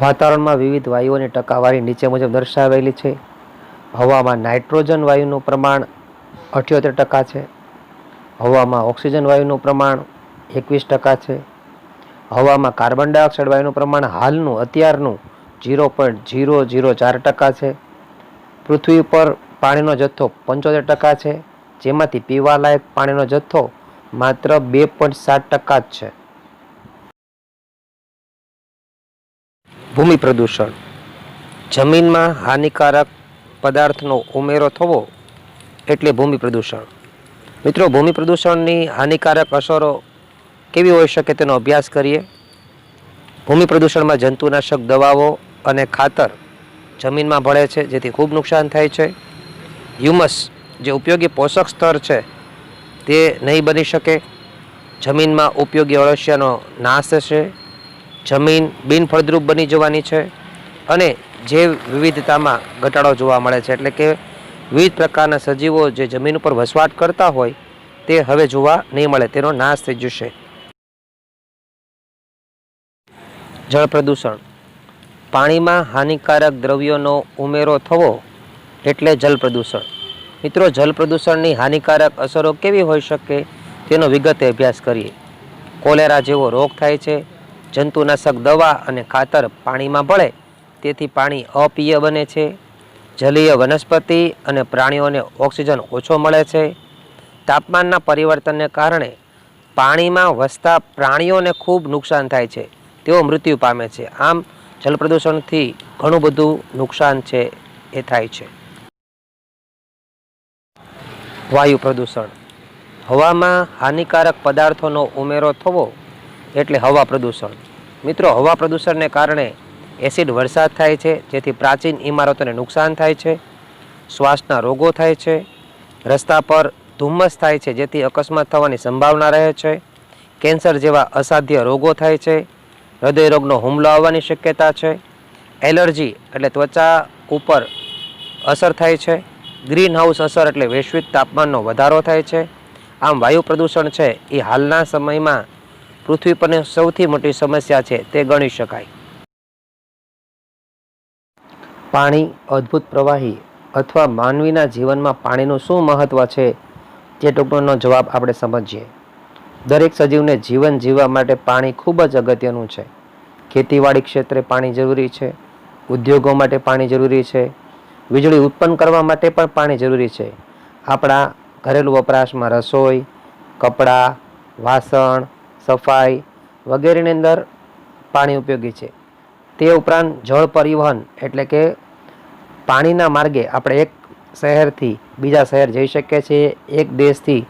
વાતાવરણમાં વિવિધ વાયુઓની ટકાવારી નીચે મુજબ દર્શાવેલી છે. હવામાં નાઇટ્રોજન વાયુનું પ્રમાણ 78% છે. હવામાં ઓક્સિજન વાયુનું પ્રમાણ 21% છે. હવામાં કાર્બન ડાયોક્સાઇડ વાયુનું પ્રમાણ અત્યારનું 0.004% છે. પૃથ્વી પર પાણીનો જથ્થો 75% છે, જેમાંથી પીવાલાયક પાણીનો જથ્થો માત્ર 2.7% જ છે. ભૂમિ પ્રદૂષણ. જમીનમાં હાનિકારક પદાર્થનો ઉમેરો થવો એટલે ભૂમિ પ્રદૂષણ. મિત્રો, ભૂમિ પ્રદૂષણની હાનિકારક અસરો કેવી હોઈ શકે તેનો અભ્યાસ કરીએ. ભૂમિ પ્રદૂષણમાં જંતુનાશક દવાઓ અને ખાતર જમીનમાં ભળે છે, જેથી ખૂબ નુકસાન થાય છે. હ્યુમસ જે ઉપયોગી પોષક સ્તર છે તે નહીં બની શકે. જમીનમાં ઉપયોગી અળસિયાનો નાશ થશે. જમીન બિનફળદ્રુપ બની જવાની છે અને જૈવ વિવિધતામાં ઘટાડો જોવા મળે છે. એટલે કે વિવિધ પ્રકારના સજીવો જે જમીન ઉપર વસવાટ કરતા હોય તે હવે જોવા નહીં મળે, તેનો નાશ થઈ જશે. જળ પ્રદૂષણ. પાણીમાં હાનિકારક દ્રવ્યોનો ઉમેરો થવો એટલે જલ પ્રદૂષણ. મિત્રો, જલ પ્રદૂષણની હાનિકારક અસરો કેવી હોઈ શકે તેનો વિગતે અભ્યાસ કરીએ. કોલેરા જેવો રોગ થાય છે. જંતુનાશક દવા અને ખાતર પાણીમાં ભળે તેથી પાણી અપેય બને છે. જલીય વનસ્પતિ અને પ્રાણીઓને ઓક્સિજન ઓછો મળે છે. તાપમાનના પરિવર્તનને કારણે પાણીમાં વસતા પ્રાણીઓને ખૂબ નુકસાન થાય છે, તેઓ મૃત્યુ પામે છે. આમ જલ પ્રદૂષણથી ઘણું બધું નુકસાન છે એ થાય છે. વાયુ પ્રદૂષણ. હવામાં હાનિકારક પદાર્થોનો ઉમેરો થવો એટલે હવા પ્રદૂષણ. મિત્રો, હવા પ્રદૂષણને કારણે એસિડ વરસાદ થાય છે, જેથી પ્રાચીન ઇમારતોને નુકસાન થાય છે. શ્વાસના રોગો થાય છે. રસ્તા પર ધુમ્મસ થાય છે, જેથી અકસ્માત થવાની સંભાવના રહે છે. કેન્સર જેવા અસાધ્ય રોગો થાય છે. હૃદયરોગનો હુમલો આવવાની શક્યતા છે. એલર્જી એટલે ત્વચા ઉપર અસર થાય છે. ગ્રીન હાઉસ અસર એટલે વૈશ્વિક તાપમાનનો વધારો થાય છે. આમ વાયુ પ્રદૂષણ છે એ હાલના સમયમાં પૃથ્વી પરની સૌથી મોટી સમસ્યા છે તે ગણી શકાય. પાણી અદ્ભુત પ્રવાહી અથવા માનવીના જીવનમાં પાણીનું શું મહત્વ છે તે ટૂંકનો જવાબ આપણે સમજીએ. દરેક સજીવને જીવન જીવવા માટે પાણી ખૂબ જ અગત્યનું છે. ખેતીવાડી ક્ષેત્રે પાણી જરૂરી છે. ઉદ્યોગો માટે પાણી જરૂરી છે. વીજળી ઉત્પન્ન કરવા માટે પણ પાણી જરૂરી છે. આપણા ઘરેલું વપરાશમાં રસોઈ, કપડાં, વાસણ, સફાઈ વગેરેની અંદર પાણી ઉપયોગી છે. તે ઉપરાંત જળ પરિવહન એટલે કે પાણીના માર્ગે આપણે એક શહેરથી બીજા શહેર જઈ શકીએ છીએ. એક દેશથી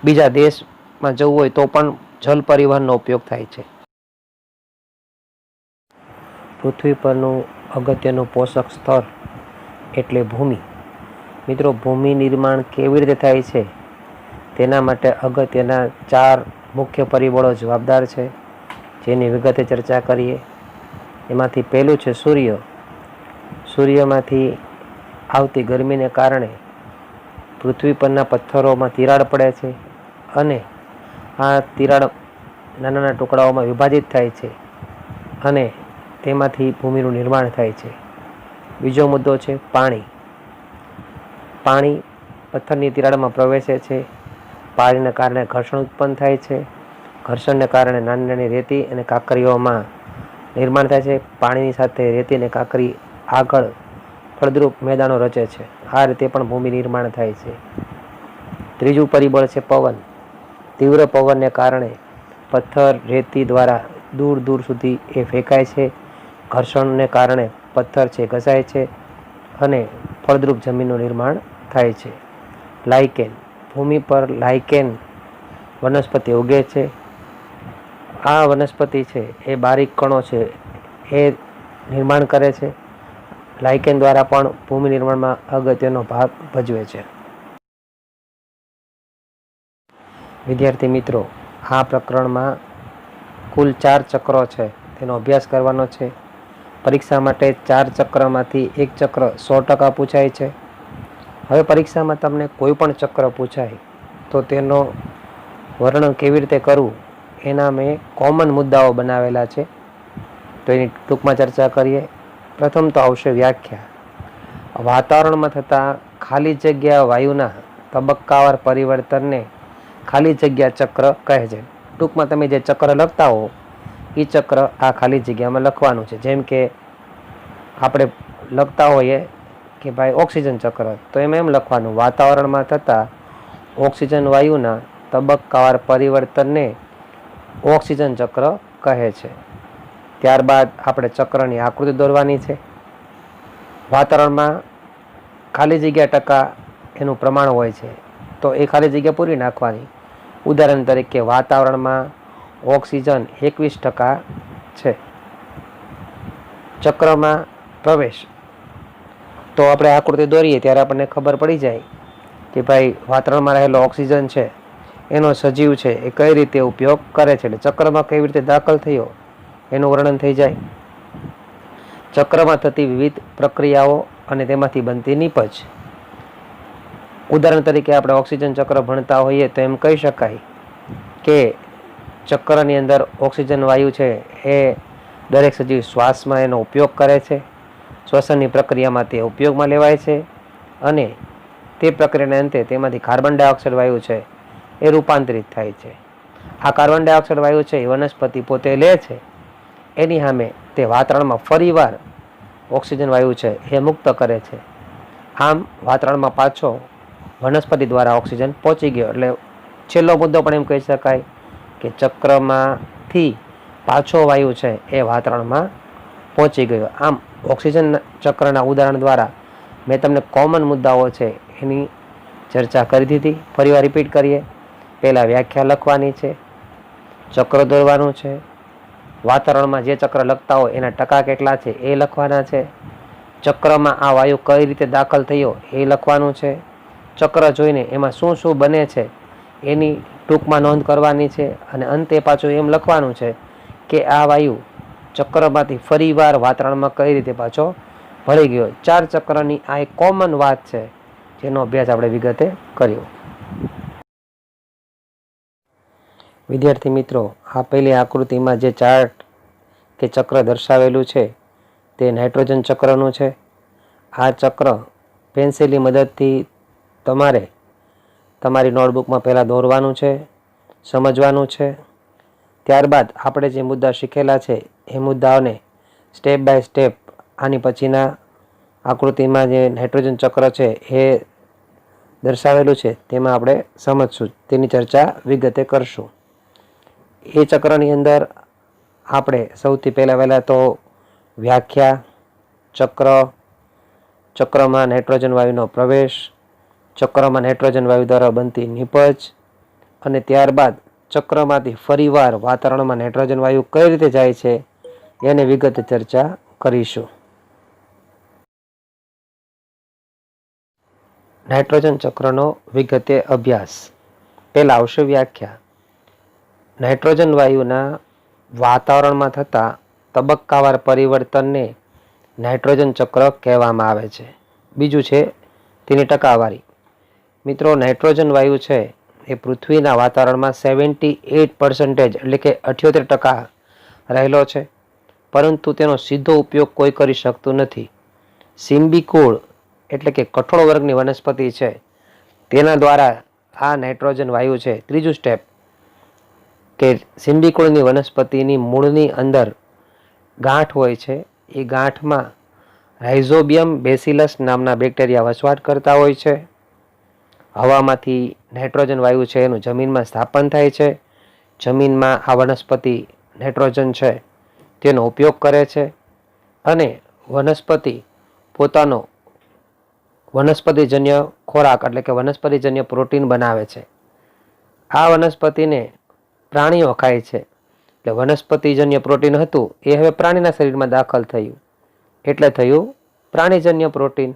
બીજા દેશમાં જવું હોય તો પણ જળ પરિવહનનો ઉપયોગ થાય છે. પૃથ્વી પરનું અગત્યનું પોષક સ્તર એટલે ભૂમિ. મિત્રો, ભૂમિ નિર્માણ કેવી રીતે થાય છે તેના માટે અગત્યના 4 મુખ્ય પરિબળો જવાબદાર છે, જેની વિગતે ચર્ચા કરીએ. એમાંથી પહેલું છે સૂર્ય. સૂર્યમાંથી આવતી ગરમીને કારણે પૃથ્વી પરના પથ્થરોમાં તિરાડ પડે છે અને આ તિરાડ નાના નાના ટુકડાઓમાં વિભાજિત થાય છે અને તેમાંથી ભૂમિનું નિર્માણ થાય છે. બીજો મુદ્દો છે પાણી. પાણી પથ્થરની તિરાડમાં પ્રવેશે છે. પાણીને કારણે ઘર્ષણ ઉત્પન્ન થાય છે. ઘર્ષણને કારણે નાની નાની રેતી અને કાંકરીઓમાં નિર્માણ થાય છે. પાણીની સાથે રેતી અને કાંકરી આગળ ફળદ્રુપ મેદાનો રચે છે. આ રીતે પણ ભૂમિ નિર્માણ થાય છે. ત્રીજું પરિબળ છે પવન. તીવ્ર પવનને કારણે પથ્થર રેતી દ્વારા દૂર દૂર સુધી એ ફેંકાય છે. ઘર્ષણને કારણે પથ્થર છે ઘસાય છે અને ફળદ્રુપ જમીનનું નિર્માણ થાય છે. લાઇકેન. ભૂમિ પર લાઇકેન વનસ્પતિ ઉગે છે. આ વનસ્પતિ છે એ બારીક કણો છે એ નિર્માણ કરે છે. લાઇકેન દ્વારા પણ ભૂમિ નિર્માણમાં અગત્યનો ભાગ ભજવે છે. વિદ્યાર્થી મિત્રો, આ પ્રકરણમાં કુલ 4 ચક્રો છે તેનો અભ્યાસ કરવાનો છે. પરીક્ષા માટે 4 ચક્રમાંથી એક ચક્ર 100% પૂછાય છે. હવે પરીક્ષામાં તમને કોઈ પણ ચક્ર પૂછાય તો તેનો વર્ણન કેવી રીતે કરવું એના મેં કોમન મુદ્દાઓ બનાવેલા છે. તો એની ટૂંકમાં ચર્ચા કરીએ. પ્રથમ તો આવશે વ્યાખ્યા. વાતાવરણમાં થતા ખાલી જગ્યા વાયુના તબક્કાવાર પરિવર્તનને ખાલી જગ્યા ચક્ર કહે છે. ટૂંકમાં તમે જે ચક્ર લખતા હો એ ચક્ર આ ખાલી જગ્યામાં લખવાનું છે. જેમ કે આપણે લખતા હોઈએ કે ભાઈ ઓક્સિજન ચક્ર, તો એમાં એમ લખવાનું વાતાવરણમાં થતા ઓક્સિજન વાયુના તબક્કાવાર પરિવર્તનને ઓક્સિજન ચક્ર કહે છે. ત્યારબાદ આપણે ચક્રની આકૃતિ દોરવાની છે. વાતાવરણમાં ખાલી જગ્યા ટકા એનું પ્રમાણ હોય છે, તો એ ખાલી જગ્યા પૂરી નાખવાની. ઉદાહરણ તરીકે વાતાવરણમાં ઓક્સિજન 21% છે. ચક્રમાં પ્રવેશ, તો આપણે આકૃતિ દોરીએ ત્યારે આપણને ખબર પડી જાય કે ભાઈ વાતાવરણમાં રહેલો ઓક્સિજન છે એનો સજીવ છે એ કઈ રીતે ઉપયોગ કરે છે, એટલે ચક્રમાં કેવી રીતે દાખલ થયો એનું વર્ણન થઈ જાય. ચક્રમાં થતી વિવિધ પ્રક્રિયાઓ અને તેમાંથી બનતી નીપજ. ઉદાહરણ તરીકે આપણે ઓક્સિજન ચક્ર ભણતા હોઈએ તો એમ કહી શકાય કે ચક્રની અંદર ઓક્સિજન વાયુ છે એ દરેક સજીવ શ્વાસમાં એનો ઉપયોગ કરે છે. શ્વસનની પ્રક્રિયામાં તે ઉપયોગમાં લેવાય છે અને તે પ્રક્રિયાના અંતે તેમાંથી કાર્બન ડાયોક્સાઇડ વાયુ છે એ રૂપાંતરિત થાય છે. આ કાર્બન ડાયોક્સાઇડ વાયુ છે એ વનસ્પતિ પોતે લે છે, એની સામે તે વાતાવરણમાં ફરીવાર ઓક્સિજન વાયુ છે એ મુક્ત કરે છે. આમ વાતાવરણમાં પાછો વનસ્પતિ દ્વારા ઓક્સિજન પહોંચી ગયો. એટલે છેલ્લો મુદ્દો પણ એમ કહી શકાય કે ચક્રમાંથી પાછો વાયુ છે એ વાતાવરણમાં પહોંચી ગયો. આમ ઓક્સિજન ચક્રના ઉદાહરણ દ્વારા મેં તમને કોમન મુદ્દાઓ છે એની ચર્ચા કરી દીધી. ફરીવાર રિપીટ કરીએ. પહેલાં વ્યાખ્યા લખવાની છે, ચક્ર દોરવાનું છે, વાતાવરણમાં જે ચક્ર લખતા હોય એના ટકા કેટલા છે એ લખવાના છે, ચક્રમાં આ વાયુ કઈ રીતે દાખલ થયો એ લખવાનું છે, ચક્ર જોઈને એમાં શું શું બને છે એની ટૂંકમાં નોંધ કરવાની છે, અને અંતે પાછું એમ લખવાનું છે કે આ વાયુ ચક્રમાંથી ફરીવાર વાતાવરણમાં કઈ રીતે પાછો ભળી ગયો. 4 ચક્રની આ એક કોમન વાત છે જેનો અભ્યાસ આપણે વિગતે કર્યો. વિદ્યાર્થી મિત્રો, આ પહેલી આકૃતિમાં જે ચાર્ટ કે ચક્ર દર્શાવેલું છે તે નાઇટ્રોજન ચક્રનું છે. આ ચક્ર પેન્સિલની મદદથી તમારે તમારી નોટબુકમાં પહેલાં દોરવાનું છે, સમજવાનું છે. ત્યારબાદ આપણે જે મુદ્દા શીખેલા છે એ મુદ્દાઓને સ્ટેપ બાય સ્ટેપ આની પછીના આકૃતિમાં જે નાઇટ્રોજન ચક્ર છે એ દર્શાવેલું છે તેમાં આપણે સમજશું, તેની ચર્ચા વિગતે કરશું. એ ચક્રની અંદર આપણે સૌથી પહેલાં તો વ્યાખ્યા, ચક્રમાં નાઇટ્રોજન વાયુનો પ્રવેશ, ચક્રમાં નાઇટ્રોજન વાયુ દ્વારા બનતી નીપજ, અને ત્યારબાદ ચક્રમાંથી ફરીવાર વાતાવરણમાં નાઇટ્રોજન વાયુ કઈ રીતે જાય છે એની વિગતે ચર્ચા કરીશું. નાઇટ્રોજન ચક્રનો વિગતે અભ્યાસ. પહેલાં આવશે વ્યાખ્યા. નાઇટ્રોજન વાયુના વાતાવરણમાં થતા તબક્કાવાર પરિવર્તનને નાઇટ્રોજન ચક્ર કહેવામાં આવે છે. બીજું છે તેની ટકાવારી. મિત્રો, નાઇટ્રોજન વાયુ છે એ પૃથ્વીના વાતાવરણમાં 78% એટલે કે 78% રહેલો છે, પરંતુ તેનો સીધો ઉપયોગ કોઈ કરી શકતું નથી. સિમ્બિકુળ એટલે કે કઠોળ વર્ગની વનસ્પતિ છે તેના દ્વારા આ નાઇટ્રોજન વાયુ છે. ત્રીજું સ્ટેપ કે સિમ્બિકુળની વનસ્પતિની મૂળની અંદર ગાંઠ હોય છે, એ ગાંઠમાં રાઇઝોબિયમ બેસિલસ નામના બેક્ટેરિયા વસવાટ કરતા હોય છે. હવામાંથી નાઇટ્રોજન વાયુ છે એનું જમીનમાં સ્થાપન થાય છે. જમીનમાં આ વનસ્પતિ નાઇટ્રોજન છે તેનો ઉપયોગ કરે છે અને વનસ્પતિ પોતાનો વનસ્પતિજન્ય ખોરાક એટલે કે વનસ્પતિજન્ય પ્રોટીન બનાવે છે. આ વનસ્પતિને પ્રાણીઓ ખાય છે, એટલે વનસ્પતિજન્ય પ્રોટીન હતું એ હવે પ્રાણીના શરીરમાં દાખલ થયું એટલે થયું પ્રાણીજન્ય પ્રોટીન.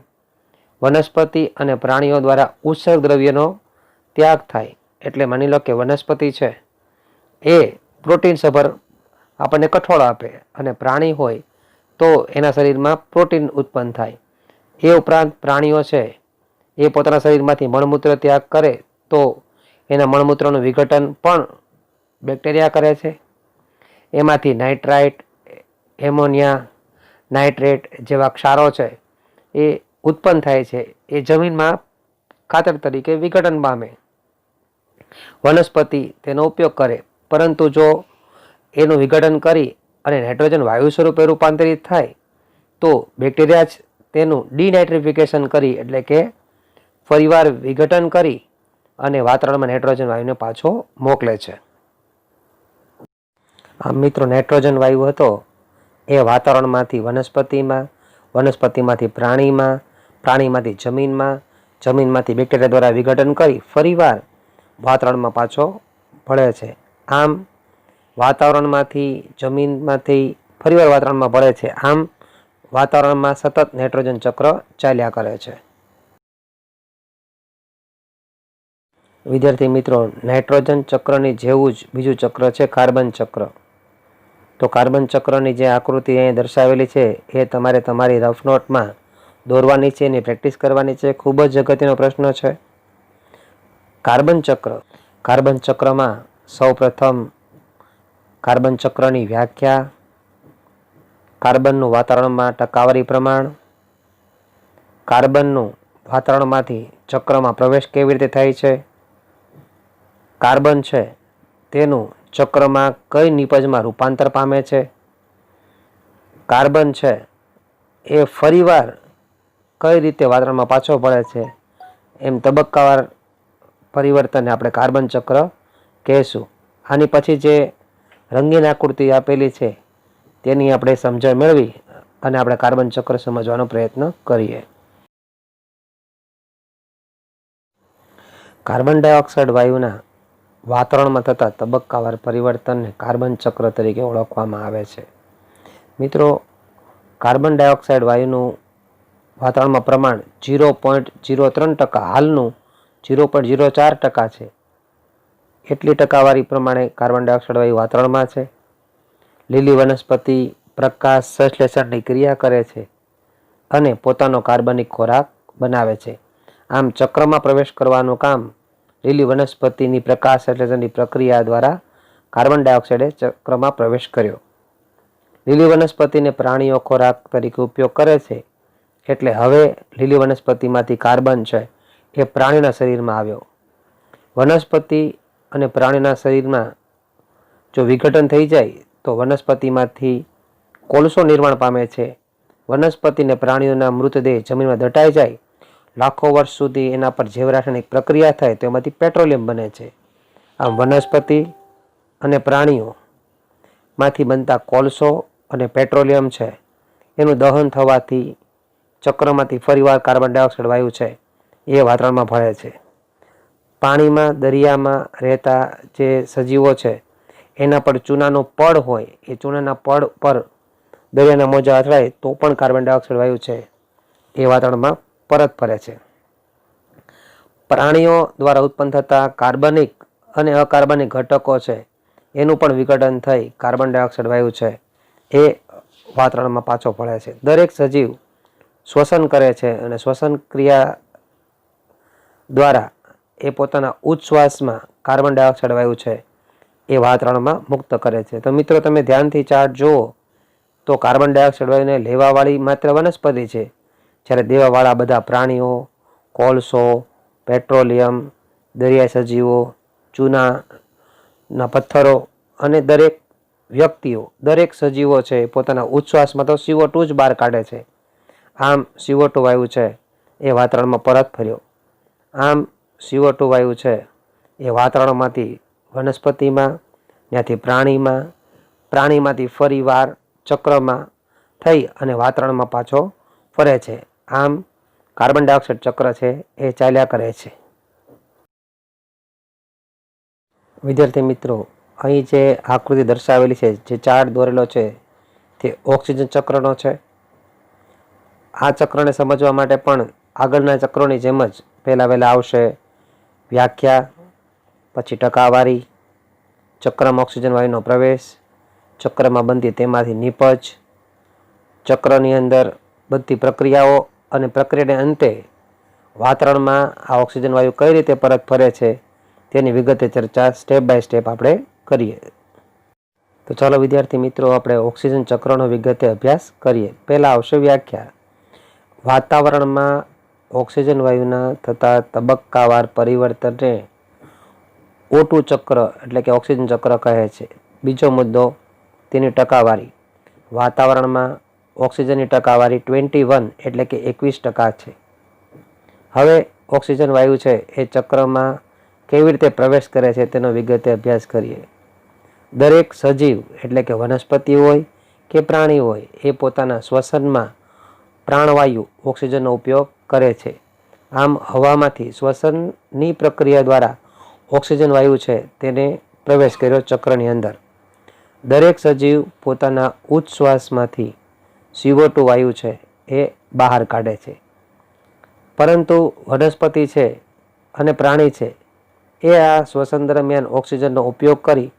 વનસ્પતિ અને પ્રાણીઓ દ્વારા ઉત્સર્ગ દ્રવ્યનો ત્યાગ થાય એટલે માની લો કે વનસ્પતિ છે એ પ્રોટીન સભર આપણને કઠોળ આપે અને પ્રાણી હોય તો એના શરીરમાં પ્રોટીન ઉત્પન્ન થાય. એ ઉપરાંત પ્રાણીઓ છે એ પોતાના શરીરમાંથી મળમૂત્ર ત્યાગ કરે તો એના મળમૂત્રનું વિઘટન પણ બેક્ટેરિયા કરે છે. એમાંથી નાઇટ્રાઇટ એમોનિયા, નાઇટ્રેટ જેવા ક્ષારો છે એ ઉત્પન્ન થાય છે. એ જમીનમાં ખાતર તરીકે વિઘટન પામે. વનસ્પતિ તેનો ઉપયોગ કરે, પરંતુ જો એનું વિઘટન કરી અને નાઇટ્રોજન વાયુ સ્વરૂપે રૂપાંતરિત થાય તો બેક્ટેરિયા જ તેનું ડિનાઇટ્રિફિકેશન કરી એટલે કે ફરીવાર વિઘટન કરી અને વાતાવરણમાં નાઇટ્રોજન વાયુને પાછો મોકલે છે. આમ મિત્રો, નાઇટ્રોજન વાયુ હતો એ વાતાવરણમાંથી વનસ્પતિમાં, વનસ્પતિમાંથી પ્રાણીમાં, પ્રાણીમાંથી જમીનમાં, જમીનમાંથી બેક્ટેરિયા દ્વારા વિઘટન કરી ફરીવાર વાતાવરણમાં પાછો ભળે છે. આમ વાતાવરણમાંથી, જમીનમાંથી ફરીવાર વાતાવરણમાં ભળે છે. આમ વાતાવરણમાં સતત નાઇટ્રોજન ચક્ર ચાલ્યા કરે છે. વિદ્યાર્થી મિત્રો, નાઇટ્રોજન ચક્રની જેવું જ બીજું ચક્ર છે કાર્બન ચક્ર. તો કાર્બન ચક્રની જે આકૃતિ અહીં દર્શાવેલી છે એ તમારે તમારી રફ નોટમાં દોરવાની છે, એની પ્રેક્ટિસ કરવાની છે. ખૂબ જ અગત્યનો પ્રશ્ન છે. કાર્બન ચક્ર. કાર્બન ચક્રમાં સૌપ્રથમ કાર્બન ચક્રની વ્યાખ્યા, કાર્બનનું વાતાવરણમાં ટકાવારી પ્રમાણ, કાર્બનનું વાતાવરણમાંથી ચક્રમાં પ્રવેશ કેવી રીતે થાય છે, કાર્બન છે તેનું ચક્રમાં કઈ નિપજમાં રૂપાંતર પામે છે, કાર્બન છે એ ફરીવાર કઈ રીતે વાતાવરણમાં પાછો ભળે છે, એમ તબક્કાવાર પરિવર્તનને આપણે કાર્બન ચક્ર કહેશું. આની પછી જે રંગીન આકૃતિ આપેલી છે તેની આપણે સમજણ મેળવી અને આપણે કાર્બન ચક્ર સમજવાનો પ્રયત્ન કરીએ. કાર્બન ડાયોક્સાઇડ વાયુના વાતાવરણમાં થતા તબક્કાવાર પરિવર્તનને કાર્બન ચક્ર તરીકે ઓળખવામાં આવે છે. મિત્રો, કાર્બન ડાયોક્સાઇડ વાયુનું વાતાવરણમાં પ્રમાણ 0.03%, હાલનું 0.04% છે. એટલી ટકાવારી પ્રમાણે કાર્બન ડાયોક્સાઇડ વાયુ વાતાવરણમાં છે. લીલી વનસ્પતિ પ્રકાશ સંશ્લેષણની ક્રિયા કરે છે અને પોતાનો કાર્બનિક ખોરાક બનાવે છે. આમ ચક્રમાં પ્રવેશ કરવાનું કામ લીલી વનસ્પતિની પ્રકાશ સંશ્લેષણની પ્રક્રિયા દ્વારા કાર્બન ડાયોક્સાઇડે ચક્રમાં પ્રવેશ કર્યો. લીલી વનસ્પતિને પ્રાણીઓ ખોરાક તરીકે ઉપયોગ કરે છે, એટલે હવે લીલી વનસ્પતિમાંથી કાર્બન છે એ પ્રાણીના શરીરમાં આવ્યો. વનસ્પતિ અને પ્રાણીના શરીરમાં જો વિઘટન થઈ જાય તો વનસ્પતિમાંથી કોલસો નિર્માણ પામે છે. વનસ્પતિને પ્રાણીઓના મૃતદેહ જમીનમાં દટાઈ જાય, લાખો વર્ષ સુધી એના પર જૈવ રાસાયણિક પ્રક્રિયા થાય તો એમાંથી પેટ્રોલિયમ બને છે. આમ વનસ્પતિ અને પ્રાણીઓમાંથી બનતા કોલસો અને પેટ્રોલિયમ છે એનું દહન થવાથી ચક્રમાંથી ફરીવાર કાર્બન ડાયોક્સાઇડ વાયુ છે એ વાતાવરણમાં ભળે છે. પાણીમાં, દરિયામાં રહેતા જે સજીવો છે એના પર ચૂનાનો પડ હોય, એ ચૂનાના પડ પર દરિયાના મોજા અથડાય તો પણ કાર્બન ડાયોક્સાઇડ વાયુ છે એ વાતાવરણમાં પરત ફરે છે. પ્રાણીઓ દ્વારા ઉત્પન્ન થતા કાર્બનિક અને અકાર્બનિક ઘટકો છે એનું પણ વિઘટન થઈ કાર્બન ડાયોક્સાઇડ વાયુ છે એ વાતાવરણમાં પાછો ભળે છે. દરેક સજીવ શ્વસન કરે છે અને શ્વસન ક્રિયા દ્વારા એ પોતાના ઉચ્છ્વાસમાં કાર્બન ડાયોક્સાઇડ વાયુ છે એ વાતાવરણમાં મુક્ત કરે છે. તો મિત્રો, તમે ધ્યાનથી ચાર્ટ જુઓ તો કાર્બન ડાયોક્સાઇડ વાયુને લેવાવાળી માત્ર વનસ્પતિ છે, જ્યારે દેવાવાળા બધા પ્રાણીઓ, કોલસો, પેટ્રોલિયમ, દરિયાઈ સજીવો, ચૂનાના પથ્થરો અને દરેક વ્યક્તિઓ, દરેક સજીવો છે પોતાના ઉચ્છ્વાસમાં તો CO2 જ બહાર કાઢે છે. આમ CO2 વાયુ છે એ વાતાવરણમાં પરત ફર્યો. આમ CO2 વાયુ છે એ વાતાવરણમાંથી વનસ્પતિમાં, ત્યાંથી પ્રાણીમાં, પ્રાણીમાંથી ફરીવાર ચક્રમાં થઈ અને વાતાવરણમાં પાછો ફરે છે. આમ કાર્બન ડાયોક્સાઇડ ચક્ર છે એ ચાલ્યા કરે છે. વિદ્યાર્થી મિત્રો, અહીં જે આકૃતિ દર્શાવેલી છે, જે ચાર્ટ દોરેલો છે તે ઓક્સિજન ચક્રનો છે. આ ચક્રને સમજવા માટે પણ આગળના ચક્રોની જેમ જ પહેલાં આવશે વ્યાખ્યા, પછી ટકાવારી, ચક્રમાં ઓક્સિજન વાયુનો પ્રવેશ, ચક્રમાં બનતી તેમાંથી નિપજ, ચક્રની અંદર બધી પ્રક્રિયાઓ અને પ્રક્રિયાને અંતે વાતાવરણમાં આ ઓક્સિજન વાયુ કઈ રીતે પરત ફરે છે તેની વિગતે ચર્ચા સ્ટેપ બાય સ્ટેપ આપણે કરીએ. તો ચાલો વિદ્યાર્થી મિત્રો, આપણે ઓક્સિજન ચક્રનો વિગતે અભ્યાસ કરીએ. પહેલાં આવશે વ્યાખ્યા. વાતાવરણમાં ઓક્સિજન વાયુના થતા તબક્કાવાર પરિવર્તનને O2 ચક્ર એટલે કે ઓક્સિજન ચક્ર કહે છે. બીજો મુદ્દો, તેની ટકાવારી. વાતાવરણમાં ઓક્સિજનની ટકાવારી 21 એટલે કે 21% છે. હવે ઓક્સિજન વાયુ છે એ ચક્રમાં કેવી રીતે પ્રવેશ કરે છે તેનો વિગતે અભ્યાસ કરીએ. દરેક સજીવ એટલે કે વનસ્પતિ હોય કે પ્રાણી હોય એ પોતાના શ્વસનમાં પ્રાણવાયુ ઓક્સિજનનો ઉપયોગ કરે છે. આમ હવામાંથી શ્વસનની પ્રક્રિયા દ્વારા ઓક્સિજન વાયુ છે તેને પ્રવેશ કર્યો ચક્રની અંદર. દરેક સજીવ પોતાના ઉચ્છ્વાસમાંથી CO2 વાયુ છે એ બહાર કાઢે છે. પરંતુ વનસ્પતિ છે અને પ્રાણી છે એ આ શ્વસન દરમિયાન ઓક્સિજનનો ઉપયોગ કરી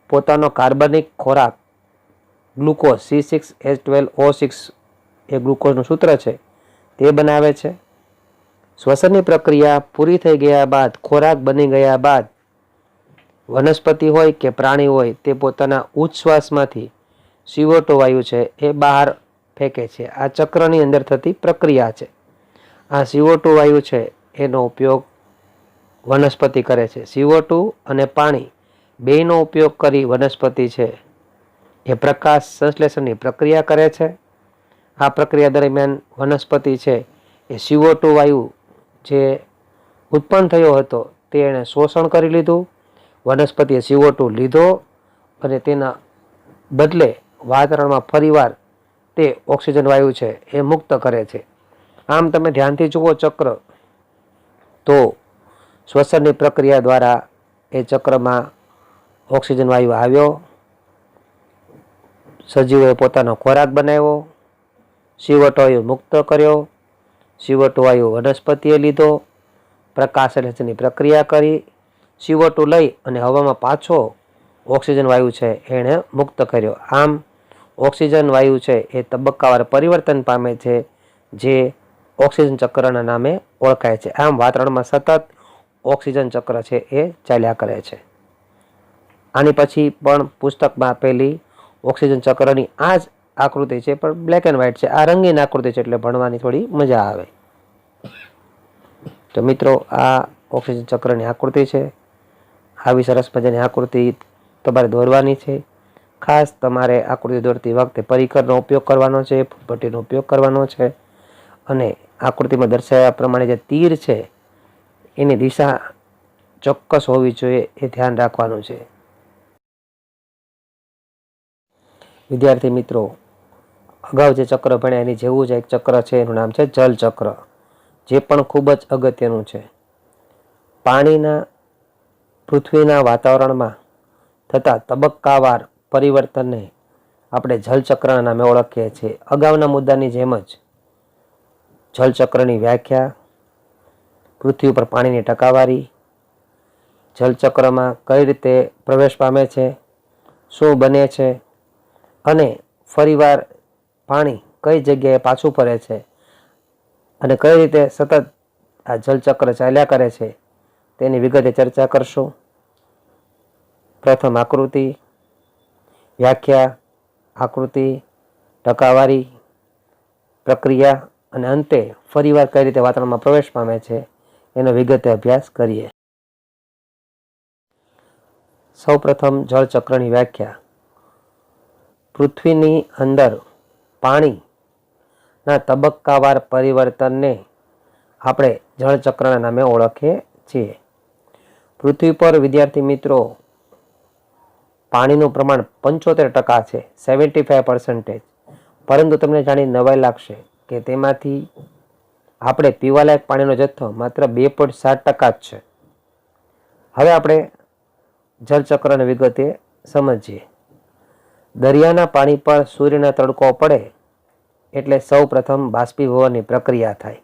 પોતાનો કાર્બનિક ખોરાક ગ્લુકોઝ C6H12O6 એ ગ્લુકોઝનું સૂત્ર છે તે બનાવે છે. શ્વસનની પ્રક્રિયા પૂરી થઈ ગયા બાદ, ખોરાક બની ગયા બાદ વનસ્પતિ હોય કે પ્રાણી હોય તે પોતાના ઉચ્છ્વાસમાંથી CO2 વાયુ છે એ બહાર ફેંકે છે. આ ચક્રની અંદર થતી પ્રક્રિયા છે. આ CO2 વાયુ છે એનો ઉપયોગ વનસ્પતિ કરે છે. CO2 અને પાણી બેયનો ઉપયોગ કરી વનસ્પતિ છે એ પ્રકાશ સંશ્લેષણની પ્રક્રિયા કરે છે. આ પ્રક્રિયા દરમિયાન વનસ્પતિ છે એ CO2 વાયુ જે ઉત્પન્ન થયો હતો તે એણે શોષણ કરી લીધું. વનસ્પતિએ CO2 લીધો અને તેના બદલે વાતાવરણમાં ફરીવાર તે ઓક્સિજન વાયુ છે એ મુક્ત કરે છે. આમ તમે ધ્યાનથી જુઓ ચક્ર, તો શ્વસનની પ્રક્રિયા દ્વારા એ ચક્રમાં ઓક્સિજન વાયુ આવ્યો, સજીવોએ પોતાનો ખોરાક બનાવ્યો, CO2 વાયુ મુક્ત કર્યો, CO2 વાયુ વનસ્પતિએ લીધો, પ્રકાશ સંશ્લેષણની પ્રક્રિયા કરી, CO2 લઈ અને હવામાં પાછો ઓક્સિજન વાયુ છે એણે મુક્ત કર્યો. આમ ઓક્સિજન વાયુ છે એ તબક્કાવાર પરિવર્તન પામે છે, જે ઓક્સિજન ચક્રના નામે ઓળખાય છે. આમ વાતાવરણમાં સતત ઓક્સિજન ચક્ર છે એ ચાલ્યા કરે છે. આની પછી પણ પુસ્તકમાં આપેલી ઓક્સિજન ચક્રની આ જ આકૃતિ છે, પણ બ્લેક એન્ડ વ્હાઇટ છે. આ રંગીન આકૃતિ છે એટલે ભણવાની થોડી મજા આવે. તો મિત્રો, આ ઓક્સિજન ચક્રની આકૃતિ છે. આવી સરસ મજાની આકૃતિ તમારે દોરવાની છે. ખાસ તમારે આકૃતિ દોરતી વખતે પરિકરનો ઉપયોગ કરવાનો છે, ફૂટપટ્ટીનો ઉપયોગ કરવાનો છે અને આકૃતિમાં દર્શાવ્યા પ્રમાણે જે તીર છે એની દિશા ચોક્કસ હોવી જોઈએ એ ધ્યાન રાખવાનું છે. વિદ્યાર્થી મિત્રો, અગાઉ જે ચક્ર ભણ્યા એની જેવું જ એક ચક્ર છે, એનું નામ છે જલ ચક્ર, જે પણ ખૂબ જ અગત્યનું છે. પાણીના પૃથ્વીના વાતાવરણમાં થતા તબક્કાવાર પરિવર્તનને આપણે જલચક્રના નામે ઓળખીએ છીએ. અગાઉના મુદ્દાની જેમ જ જલચક્રની વ્યાખ્યા, પૃથ્વી ઉપર પાણીની ટકાવારી, જલચક્રમાં કઈ રીતે પ્રવેશ પામે છે, શું બને છે અને ફરીવાર પાણી કઈ જગ્યાએ પાછું ફરે છે અને કઈ રીતે સતત આ જલચક્ર ચાલ્યા કરે છે તેની વિગતે ચર્ચા કરશું. પ્રથમ આકૃતિ, વ્યાખ્યા, આકૃતિ, ટકાવારી, પ્રક્રિયા અને અંતે ફરીવાર કઈ રીતે વાતાવરણમાં પ્રવેશ પામે છે એનો વિગતે અભ્યાસ કરીએ. સૌપ્રથમ જળચક્રની વ્યાખ્યા. પૃથ્વીની અંદર પાણીના તબક્કાવાર પરિવર્તનને આપણે જળચક્રના નામે ઓળખીએ છીએ. પૃથ્વી પર વિદ્યાર્થી મિત્રો પાણીનું પ્રમાણ 75% છે, 75%. પરંતુ તમને જાણી નવાઈ લાગશે કે તેમાંથી આપણે પીવાલાયક પાણીનો જથ્થો માત્ર 2.7% જ છે. હવે આપણે જળચક્રને વિગતે સમજીએ. દરિયાના પાણી પર સૂર્યનો તડકો પડે એટલે સૌ પ્રથમ બાષ્પીભવનની પ્રક્રિયા થાય.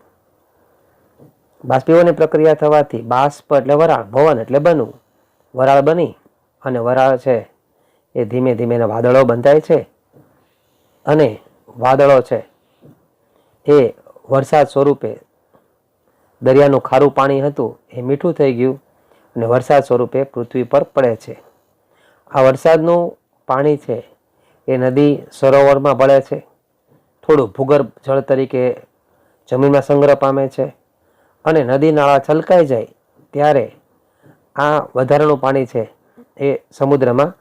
બાષ્પીભવનની પ્રક્રિયા થવાથી બાષ્પ એટલે વરાળ, ભવન એટલે બનવું, વરાળ બની અને વરાળ છે એ ધીમે ધીમે વાદળો બંધાય છે અને વાદળો છે એ વરસાદ સ્વરૂપે દરિયાનું ખારું પાણી હતું એ મીઠું થઈ ગયું અને વરસાદ સ્વરૂપે પૃથ્વી પર પડે છે. આ વરસાદનું પાણી છે એ નદી સરોવરમાં ભળે છે, થોડું ભૂગર્ભ જળ તરીકે જમીનમાં સંગ્રહ પામે છે અને નદી નાળા છલકાઈ જાય ત્યારે આ વધારાનું પાણી છે એ સમુદ્રમાં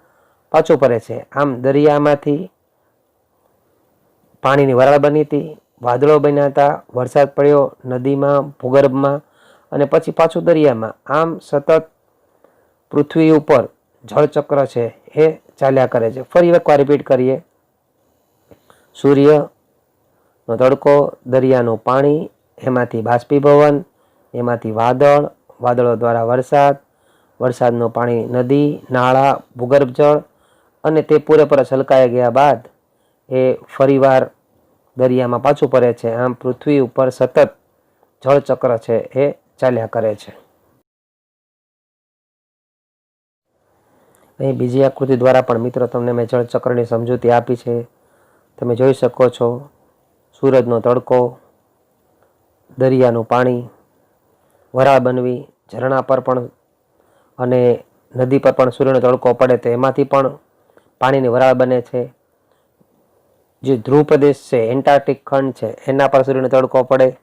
પાછું ફરે છે. આમ દરિયામાંથી પાણીની વરાળ બની હતી, વાદળો બન્યા હતા, વરસાદ પડ્યો નદીમાં, ભૂગર્ભમાં અને પછી પાછું દરિયામાં. આમ સતત પૃથ્વી ઉપર જળચક્ર છે એ ચાલ્યા કરે છે. ફરી એકવાર રિપીટ કરીએ. સૂર્યનો તડકો, દરિયાનું પાણી, એમાંથી બાષ્પીભવન, એમાંથી વાદળ, વાદળો દ્વારા વરસાદ, વરસાદનું પાણી નદી, નાળા, ભૂગર્ભ જળ અને તે પૂરેપૂરા છલકાઈ ગયા બાદ એ ફરીવાર દરિયામાં પાછું ફરે છે. આમ પૃથ્વી ઉપર સતત જળચક્ર છે એ ચાલ્યા કરે છે. અહીં બીજી આકૃતિ દ્વારા પણ મિત્રો તમને મેં જળચક્રની સમજૂતી આપી છે. તમે જોઈ શકો છો સૂરજનો તડકો, દરિયાનું પાણી, વરાળ બનવી, ઝરણા પર પણ અને નદી પર પણ સૂર્યનો તડકો પડે તો એમાંથી પણ પાણીની વરાળ બને છે. જે ધ્રુવ પ્રદેશ છે, એન્ટાર્કટિક ખંડ છે, એના પર સૂર્યનો તડકો પડે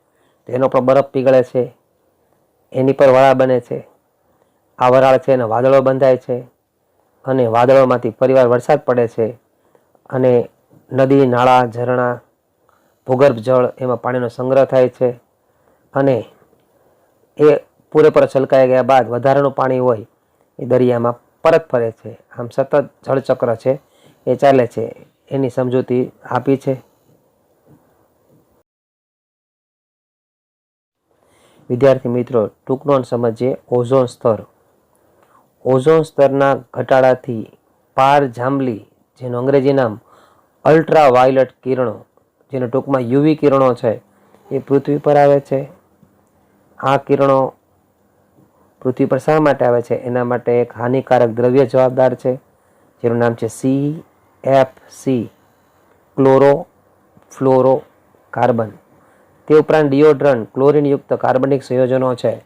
તો એનો પણ બરફ પીગળે છે, એની પર વરાળ બને છે. આ વરાળ છે એના વાદળો બંધાય છે અને વાદળોમાંથી ફરીવાર વરસાદ પડે છે અને નદી, નાળા, ઝરણા, ભૂગર્ભ જળ એમાં પાણીનો સંગ્રહ થાય છે અને એ પૂરેપૂરા છલકાઈ ગયા બાદ વધારાનું પાણી હોય એ દરિયામાં પરત ફરે છે. આમ સતત જળચક્ર છે એ ચાલે છે. એની સમજૂતી આપી છે. વિદ્યાર્થી મિત્રો, ટૂંક નોંધ સમજીએ. ઓઝોન સ્તર. ઓઝોન સ્તરના ઘટાડાથી પાર જાંબલી, જેનું અંગ્રેજી નામ અલ્ટ્રા વાયોલેટ કિરણો, જેને ટૂંકમાં યુવી કિરણો છે, એ પૃથ્વી પર આવે છે. આ કિરણો પૃથ્વી પર શા માટે આવે છે? એના માટે એક હાનિકારક દ્રવ્ય જવાબદાર છે જેનું નામ છે CFC, ક્લોરોફ્લોરોકાર્બન. તે ઉપરાંત ડિયોડ્રન્ટ, ક્લોરીનયુક્ત કાર્બનિક સંયોજનો છે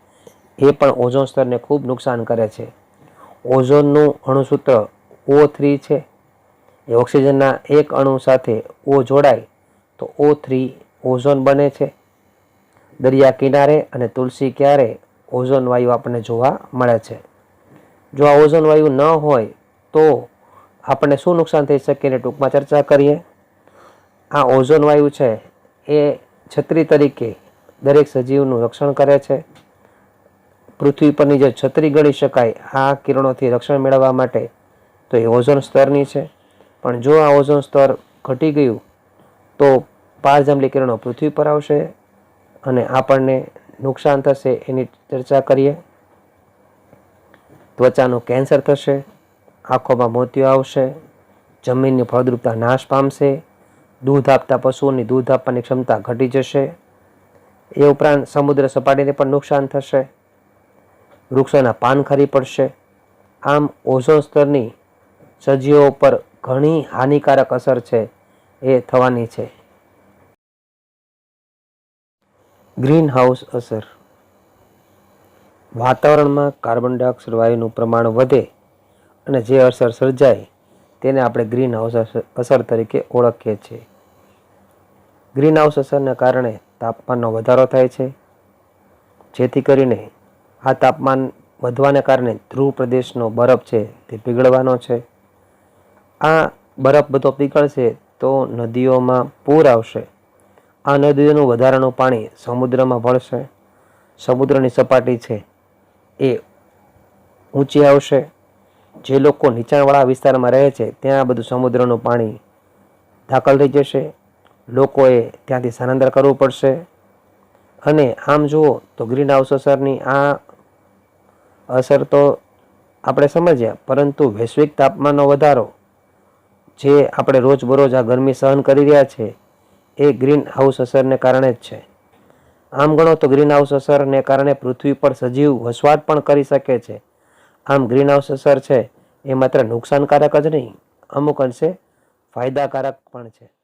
એ પણ ઓઝોન સ્તરને ખૂબ નુકસાન કરે છે. ઓઝોનનું અણુસૂત્ર O3 છે. એ ઓક્સિજનના એક અણુ સાથે O જોડાય તો O3 ઓઝોન બને છે. દરિયા કિનારે અને તુલસી ક્યારે ઓઝોન વાયુ આપણને જોવા મળે છે. જો આ ઓઝોન વાયુ ન હોય તો આપણને શું નુકસાન થઈ શકે એને ટૂંકમાં ચર્ચા કરીએ. આ ઓઝોન વાયુ છે એ છત્રી તરીકે દરેક સજીવનું રક્ષણ કરે છે. પૃથ્વી પરની જે છત્રી ગણી શકાય આ કિરણોથી રક્ષણ મેળવવા માટે તો એ ઓઝોન સ્તરની છે. પણ જો આ ઓઝોન સ્તર ઘટી ગયું તો પારજાંબલી કિરણો પૃથ્વી પર આવશે અને આપણને નુકસાન થશે. એની ચર્ચા કરીએ. ત્વચાનું કેન્સર થશે, આંખોમાં મોતિયો આવશે, જમીનની ફળદ્રુપતા નાશ પામશે, દૂધ આપતા પશુઓની દૂધ આપવાની ક્ષમતા ઘટી જશે. એ ઉપરાંત સમુદ્ર સપાટીને પણ નુકસાન થશે, વૃક્ષોના પાન ખરી પડશે. આમ ઓઝોન સ્તરની સજીવો પર ઘણી હાનિકારક અસર છે એ થવાની છે. ગ્રીન હાઉસ અસર. વાતાવરણમાં કાર્બન ડાયોક્સાઇડ વાયુનું પ્રમાણ વધે અને જે અસર સર્જાય તેને આપણે ગ્રીન હાઉસ અસર તરીકે ઓળખીએ છીએ. ગ્રીન હાઉસ અસરને કારણે તાપમાનનો વધારો થાય છે, જેથી કરીને આ તાપમાન વધવાને કારણે ધ્રુવ પ્રદેશનો બરફ છે તે પીગળવાનો છે. આ બરફ બધો પીગળશે તો નદીઓમાં પૂર આવશે. આ નદીઓનું વધારાનું પાણી સમુદ્રમાં ભળશે. સમુદ્રની સપાટી છે એ ઊંચી આવશે. જે લોકો નીચાણવાળા વિસ્તારમાં રહે છે ત્યાં બધું સમુદ્રનું પાણી દાખલ થઈ જશે. લોકોએ ત્યાંથી સ્થળાંતર કરવું પડશે. અને આમ જુઓ તો ગ્રીન હાઉસ અસરની આ અસર તો આપણે સમજ્યા, પરંતુ વૈશ્વિક તાપમાનનો વધારો જે આપણે રોજબરોજ આ ગરમી સહન કરી રહ્યા છે એ ગ્રીન હાઉસ અસરને કારણે જ છે. આમ ગણો તો ગ્રીન હાઉસ અસરને કારણે પૃથ્વી પર સજીવ વસવાટ પણ કરી શકે છે. આમ ગ્રીન હાઉસ અસર છે એ માત્ર નુકસાનકારક જ નહીં, અમુક અંશે ફાયદાકારક પણ છે.